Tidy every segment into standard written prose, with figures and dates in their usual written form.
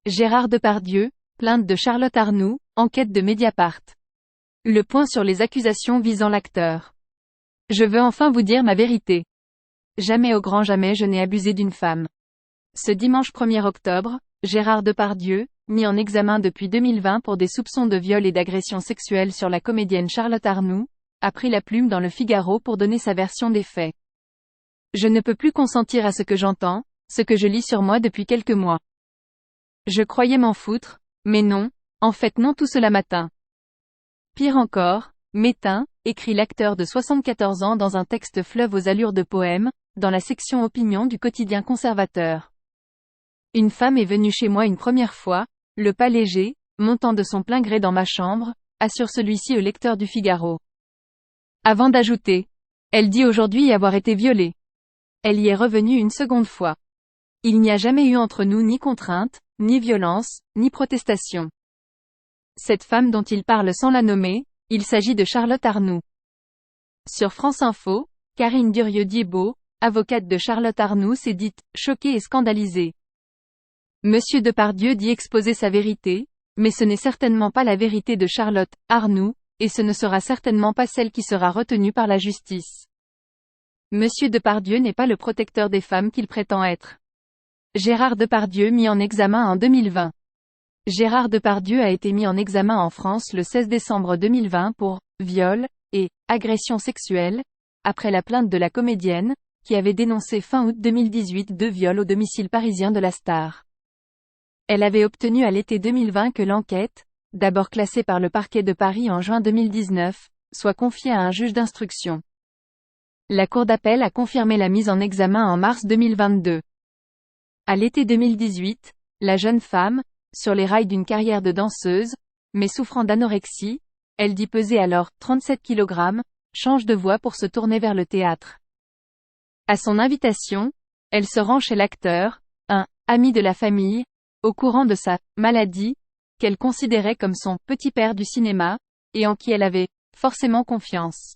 Gérard Depardieu, plainte de Charlotte Arnoult, enquête de Mediapart. Le point sur les accusations visant l'acteur. Je veux enfin vous dire ma vérité. Jamais au grand jamais je n'ai abusé d'une femme. Ce dimanche 1er octobre, Gérard Depardieu, mis en examen depuis 2020 pour des soupçons de viol et d'agression sexuelle sur la comédienne Charlotte Arnoult, a pris la plume dans Le Figaro pour donner sa version des faits. Je ne peux plus consentir à ce que j'entends, ce que je lis sur moi depuis quelques mois. Je croyais m'en foutre, mais non, en fait non, tout cela m'atteint. Pire encore, m'éteint, écrit l'acteur de 74 ans dans un texte fleuve aux allures de poème, dans la section opinion du quotidien conservateur. Une femme est venue chez moi une première fois, le pas léger, montant de son plein gré dans ma chambre, assure celui-ci au lecteur du Figaro. Avant d'ajouter, elle dit aujourd'hui y avoir été violée. Elle y est revenue une seconde fois. Il n'y a jamais eu entre nous ni contrainte, ni violence, ni protestation. Cette femme dont il parle sans la nommer, il s'agit de Charlotte Arnoult. Sur France Info, Karine Durieux-Diébaud, avocate de Charlotte Arnoult, s'est dite « choquée et scandalisée ». Monsieur Depardieu dit exposer sa vérité, mais ce n'est certainement pas la vérité de Charlotte Arnoult, et ce ne sera certainement pas celle qui sera retenue par la justice. Monsieur Depardieu n'est pas le protecteur des femmes qu'il prétend être. Gérard Depardieu mis en examen en 2020. Gérard Depardieu a été mis en examen en France le 16 décembre 2020 pour viol et agression sexuelle, après la plainte de la comédienne, qui avait dénoncé fin août 2018 deux viols au domicile parisien de la star. Elle avait obtenu à l'été 2020 que l'enquête, d'abord classée par le parquet de Paris en juin 2019, soit confiée à un juge d'instruction. La cour d'appel a confirmé la mise en examen en mars 2022. À l'été 2018, la jeune femme, sur les rails d'une carrière de danseuse, mais souffrant d'anorexie, elle dit peser alors 37 kg, change de voie pour se tourner vers le théâtre. À son invitation, elle se rend chez l'acteur, un ami de la famille, au courant de sa maladie, qu'elle considérait comme son petit père du cinéma, et en qui elle avait forcément confiance.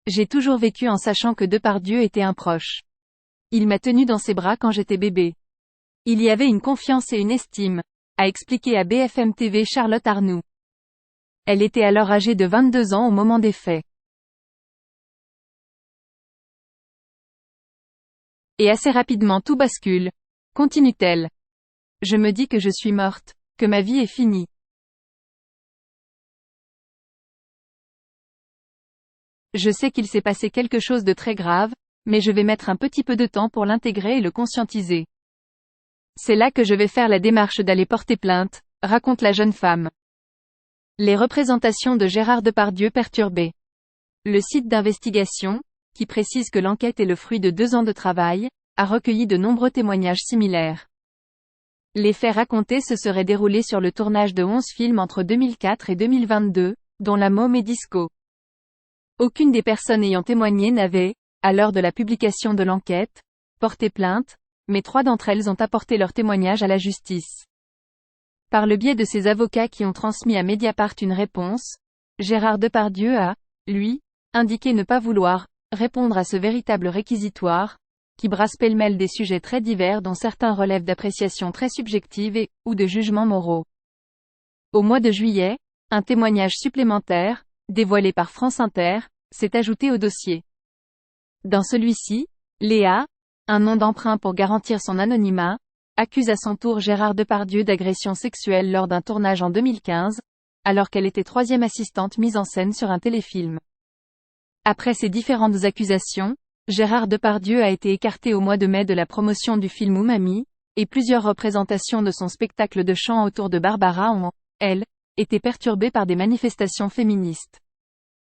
J'ai toujours vécu en sachant que Depardieu était un proche. Il m'a tenu dans ses bras quand j'étais bébé. Il y avait une confiance et une estime, a expliqué à BFM TV Charlotte Arnoult. Elle était alors âgée de 22 ans au moment des faits. Et assez rapidement tout bascule, continue-t-elle. Je me dis que je suis morte, que ma vie est finie. Je sais qu'il s'est passé quelque chose de très grave, mais je vais mettre un petit peu de temps pour l'intégrer et le conscientiser. C'est là que je vais faire la démarche d'aller porter plainte, raconte la jeune femme. Les représentations de Gérard Depardieu perturbées. Le site d'investigation, qui précise que l'enquête est le fruit de 2 ans de travail, a recueilli de nombreux témoignages similaires. Les faits racontés se seraient déroulés sur le tournage de 11 films entre 2004 et 2022, dont La Môme et Disco. Aucune des personnes ayant témoigné n'avait, à l'heure de la publication de l'enquête, porté plainte, mais 3 d'entre elles ont apporté leur témoignage à la justice. Par le biais de ses avocats qui ont transmis à Mediapart une réponse, Gérard Depardieu a, lui, indiqué ne pas vouloir répondre à ce véritable réquisitoire, qui brasse pêle-mêle des sujets très divers dont certains relèvent d'appréciations très subjectives et, ou de jugements moraux. Au mois de juillet, un témoignage supplémentaire, dévoilé par France Inter, s'est ajouté au dossier. Dans celui-ci, Léa, un nom d'emprunt pour garantir son anonymat, accuse à son tour Gérard Depardieu d'agression sexuelle lors d'un tournage en 2015, alors qu'elle était 3e assistante mise en scène sur un téléfilm. Après ces différentes accusations, Gérard Depardieu a été écarté au mois de mai de la promotion du film Umami, et plusieurs représentations de son spectacle de chant autour de Barbara ont, elles, été perturbées par des manifestations féministes.